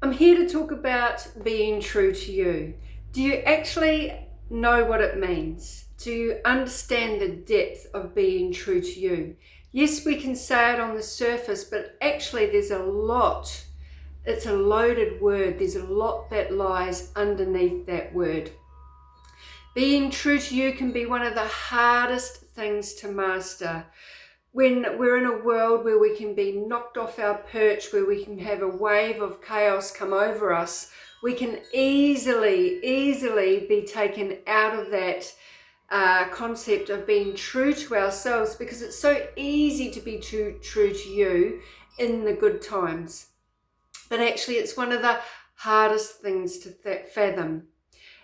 I'm here to talk about being true to you. Do you actually know what it means? Do you understand the depth of being true to you? Yes, we can say it on the surface, but actually there's a lot. It's a loaded word. There's a lot that lies underneath that word. Being true to you can be one of the hardest things to master. When we're in a world where we can be knocked off our perch, where we can have a wave of chaos come over us, we can easily be taken out of that concept of being true to ourselves, because it's so easy to be true to you in the good times. But actually it's one of the hardest things to fathom.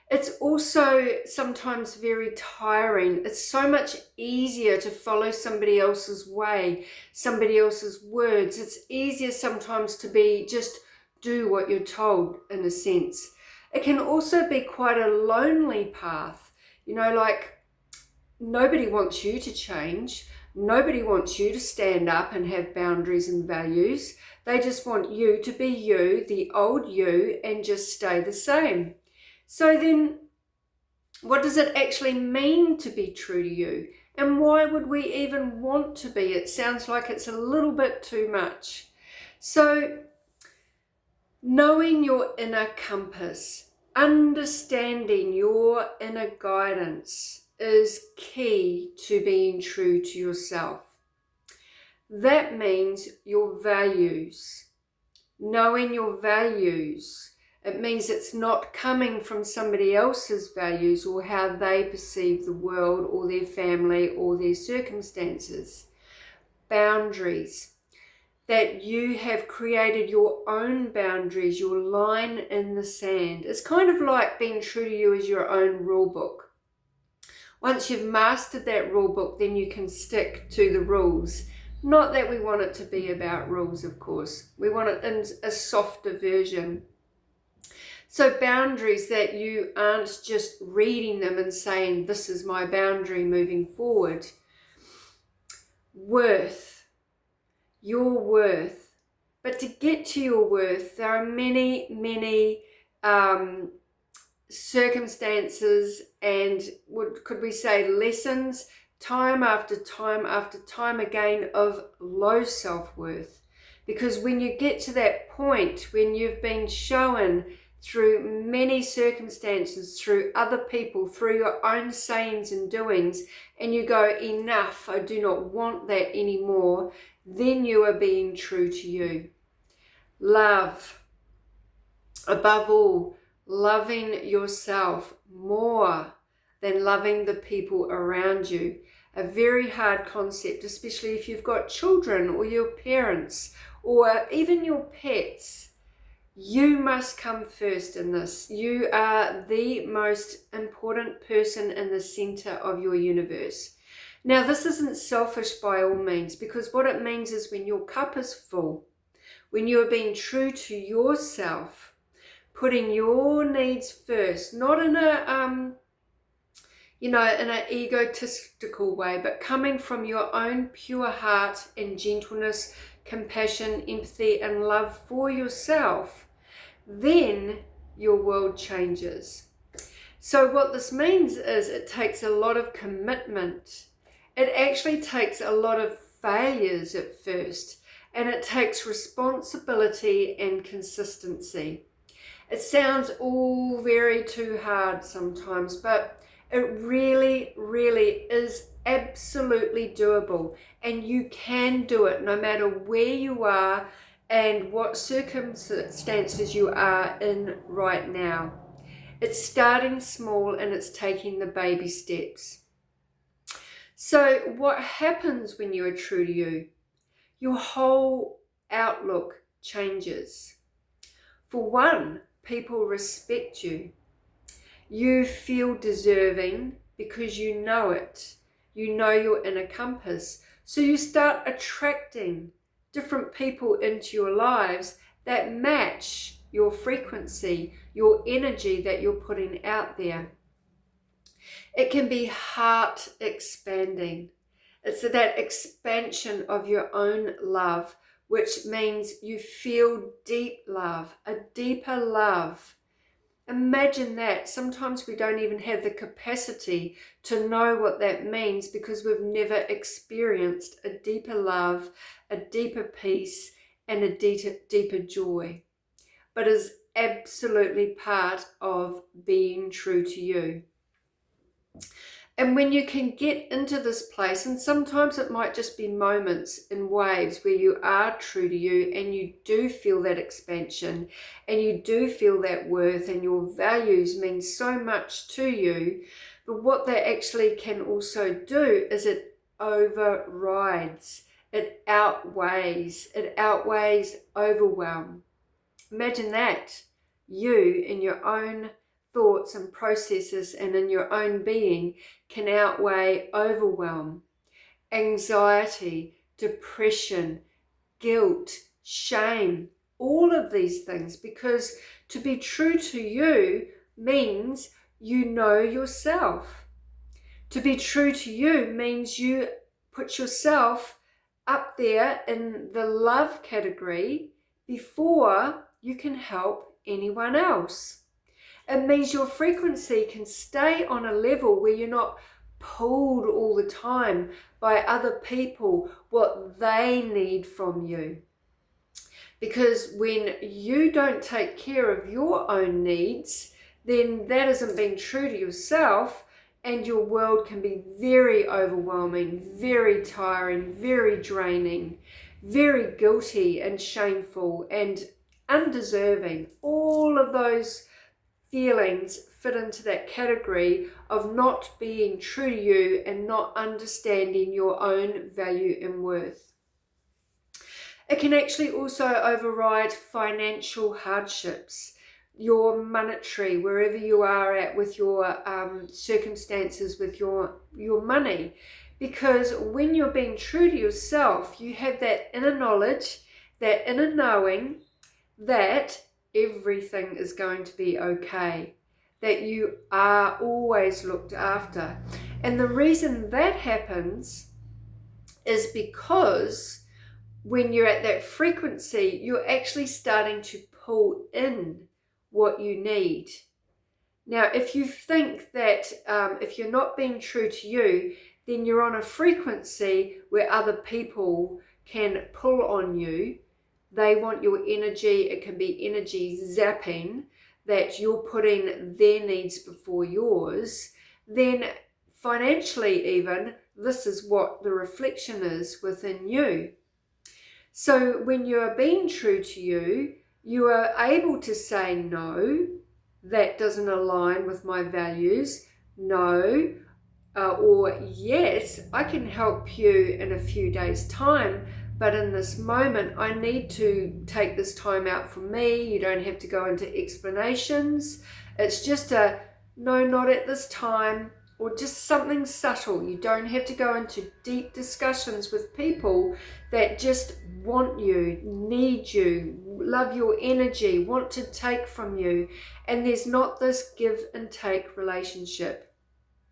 It's also sometimes very tiring. It's so much easier to follow somebody else's way, somebody else's words. It's easier sometimes to just do what you're told, in a sense. It can also be quite a lonely path. Like, nobody wants you to change. Nobody wants you to stand up and have boundaries and values. They just want you to be you, the old you, and just stay the same. So then, what does it actually mean to be true to you? And why would we even want to be? It sounds like it's a little bit too much. So, knowing your inner compass, understanding your inner guidance is key to being true to yourself. That means your values. Knowing your values. It means it's not coming from somebody else's values or how they perceive the world or their family or their circumstances. Boundaries. That you have created your own boundaries, your line in the sand. It's kind of like being true to you as your own rule book. Once you've mastered that rule book, then you can stick to the rules. Not that we want it to be about rules, of course. We want it in a softer version. So boundaries, that you aren't just reading them and saying, this is my boundary moving forward. Worth, your worth. But to get to your worth, there are many circumstances and, could we say, lessons, time after time again, of low self-worth. Because when you get to that point, when you've been shown through many circumstances, through other people, through your own sayings and doings, and you go, enough, I do not want that anymore, then you are being true to you. Love. Above all, loving yourself more than loving the people around you. A very hard concept, especially if you've got children or your parents or even your pets. You must come first in this. You are the most important person in the center of your universe. Now, this isn't selfish by all means, because what it means is when your cup is full, when you are being true to yourself, putting your needs first, not in in an egotistical way, but coming from your own pure heart and gentleness, compassion, empathy, and love for yourself, then your world changes. So what this means is it takes a lot of commitment. It actually takes a lot of failures at first, and it takes responsibility and consistency. It sounds all very too hard sometimes, but it really is absolutely doable, and you can do it no matter where you are and what circumstances you are in right now. It's starting small and it's taking the baby steps. So what happens when you are true to you? Your whole outlook changes. For one, people respect you. You feel deserving because you know it. You know your inner compass. So you start attracting different people into your lives that match your frequency, your energy that you're putting out there. It can be heart expanding. It's that expansion of your own love which means you feel deep love, a deeper love. Imagine that. Sometimes we don't even have the capacity to know what that means because we've never experienced a deeper love, a deeper peace, and a deeper joy. But is absolutely part of being true to you. And when you can get into this place, and sometimes it might just be moments in waves where you are true to you and you do feel that expansion and you do feel that worth and your values mean so much to you. But what that actually can also do is it overrides, it outweighs overwhelm. Imagine that, you in your own thoughts and processes and in your own being can outweigh overwhelm, anxiety, depression, guilt, shame, all of these things, because to be true to you means you know yourself. To be true to you means you put yourself up there in the love category before you can help anyone else. It means your frequency can stay on a level where you're not pulled all the time by other people, what they need from you. Because when you don't take care of your own needs, then that isn't being true to yourself, and your world can be very overwhelming, very tiring, very draining, very guilty and shameful and undeserving. All of those feelings fit into that category of not being true to you and not understanding your own value and worth. It can actually also override financial hardships, your monetary, wherever you are at with your circumstances, with your money. Because when you're being true to yourself, you have that inner knowledge, that inner knowing that everything is going to be okay, that you are always looked after. And the reason that happens is because when you're at that frequency, you're actually starting to pull in what you need. Now, if you think that if you're not being true to you, then you're on a frequency where other people can pull on you. They want your energy. It can be energy zapping, that you're putting their needs before yours. Then financially even, this is what the reflection is within you. So when you are being true to you, you are able to say, no, that doesn't align with my values. No, or yes, I can help you in a few days' time, but in this moment, I need to take this time out for me. You don't have to go into explanations. It's just a no, not at this time, or just something subtle. You don't have to go into deep discussions with people that just want you, need you, love your energy, want to take from you. And there's not this give and take relationship.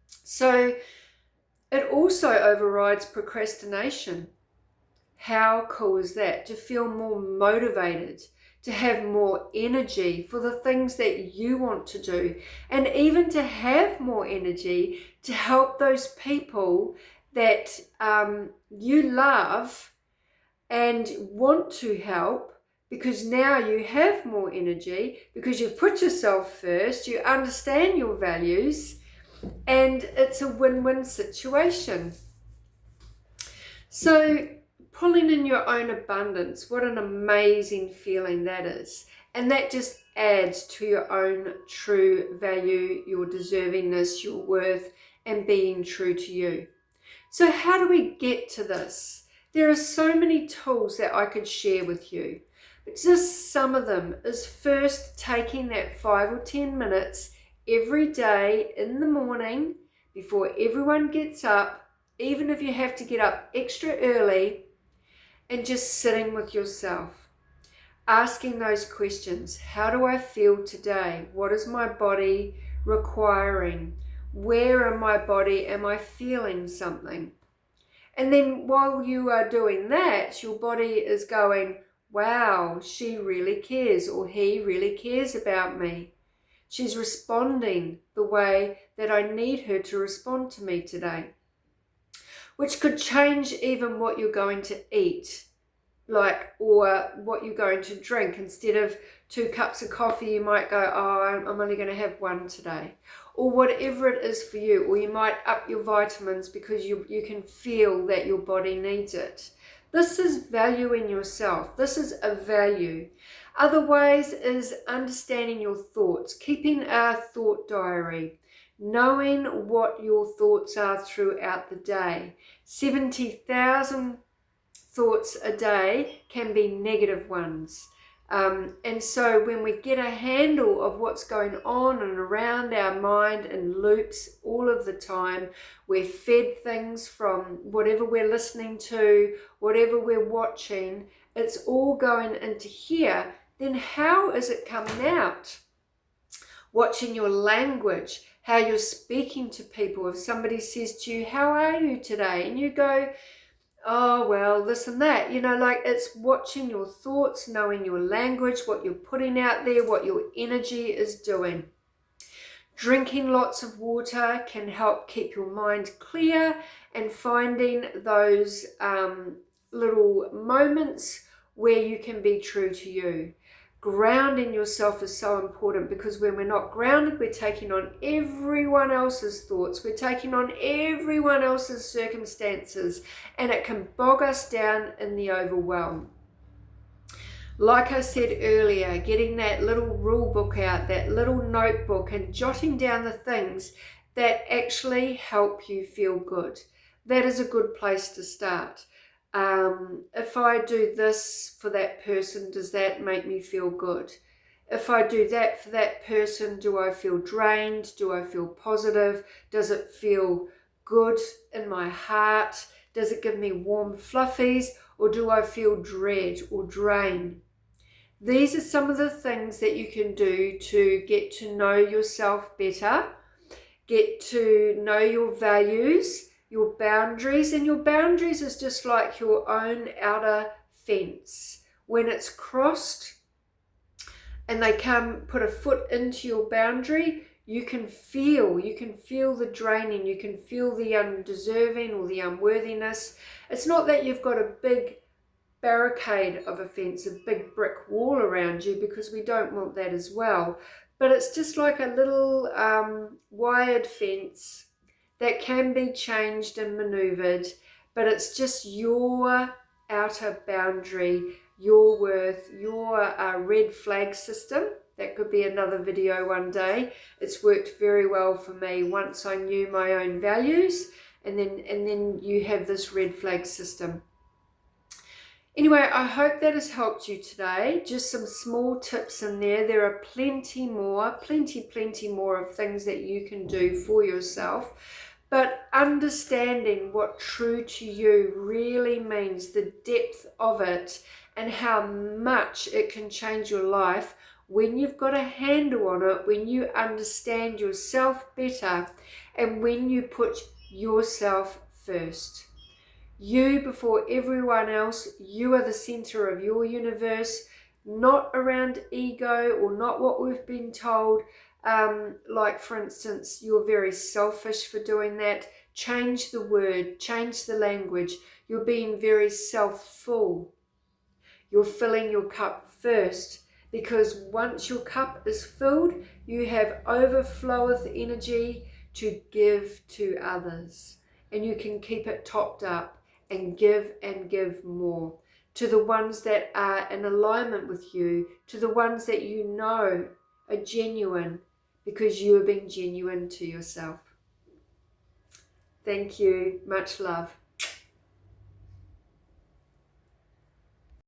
So it also overrides procrastination. How cool is that? To feel more motivated, to have more energy for the things that you want to do, and even to have more energy to help those people that you love and want to help, because now you have more energy, because you've put yourself first, you understand your values, and it's a win-win situation. So pulling in your own abundance, what an amazing feeling that is. And that just adds to your own true value, your deservingness, your worth, and being true to you. So how do we get to this? There are so many tools that I could share with you. But just some of them is first taking that 5 or 10 minutes every day in the morning before everyone gets up, even if you have to get up extra early, and just sitting with yourself, asking those questions. How do I feel today? What is my body requiring? Where in my body am I feeling something? And then while you are doing that, your body is going, wow, she really cares, or he really cares about me. She's responding the way that I need her to respond to me today. Which could change even what you're going to eat, or what you're going to drink. Instead of 2 cups of coffee, you might go, oh, I'm only going to have 1 today. Or whatever it is for you. Or you might up your vitamins because you can feel that your body needs it. This is valuing yourself. This is a value. Other ways is understanding your thoughts, keeping a thought diary, knowing what your thoughts are throughout the day. 70,000 thoughts a day can be negative ones. And so when we get a handle of what's going on and around our mind in loops all of the time, we're fed things from whatever we're listening to, whatever we're watching, it's all going into here. Then how is it coming out? Watching your language, how you're speaking to people. If somebody says to you, how are you today? And you go, oh, well, this and that. It's watching your thoughts, knowing your language, what you're putting out there, what your energy is doing. Drinking lots of water can help keep your mind clear, and finding those little moments where you can be true to you. Grounding yourself is so important, because when we're not grounded, we're taking on everyone else's thoughts. We're taking on everyone else's circumstances, and it can bog us down in the overwhelm. Like I said earlier, getting that little rule book out, that little notebook, and jotting down the things that actually help you feel good. That is a good place to start. If I do this for that person, does that make me feel good? If I do that for that person, do I feel drained? Do I feel positive? Does it feel good in my heart? Does it give me warm fluffies? Or do I feel dread or drain? These are some of the things that you can do to get to know yourself better, get to know your values, your boundaries. And your boundaries is just like your own outer fence. When it's crossed and they come put a foot into your boundary, you can feel the draining, you can feel the undeserving or the unworthiness. It's not that you've got a big barricade of a fence, a big brick wall around you, because we don't want that as well. But it's just like a little wired fence that can be changed and maneuvered, but it's just your outer boundary, your worth, your red flag system. That could be another video one day. It's worked very well for me once I knew my own values, and then you have this red flag system. Anyway, I hope that has helped you today. Just some small tips in there. There are plenty more of things that you can do for yourself. But understanding what true to you really means, the depth of it, and how much it can change your life when you've got a handle on it, when you understand yourself better, and when you put yourself first. You before everyone else. You are the center of your universe, not around ego or not what we've been told. Like for instance, you're very selfish for doing that. Change the word, change the language. You're being very self-full. You're filling your cup first, because once your cup is filled, you have overfloweth energy to give to others, and you can keep it topped up and give more to the ones that are in alignment with you, to the ones that you know are genuine, because you are being genuine to yourself. Thank you. Much love.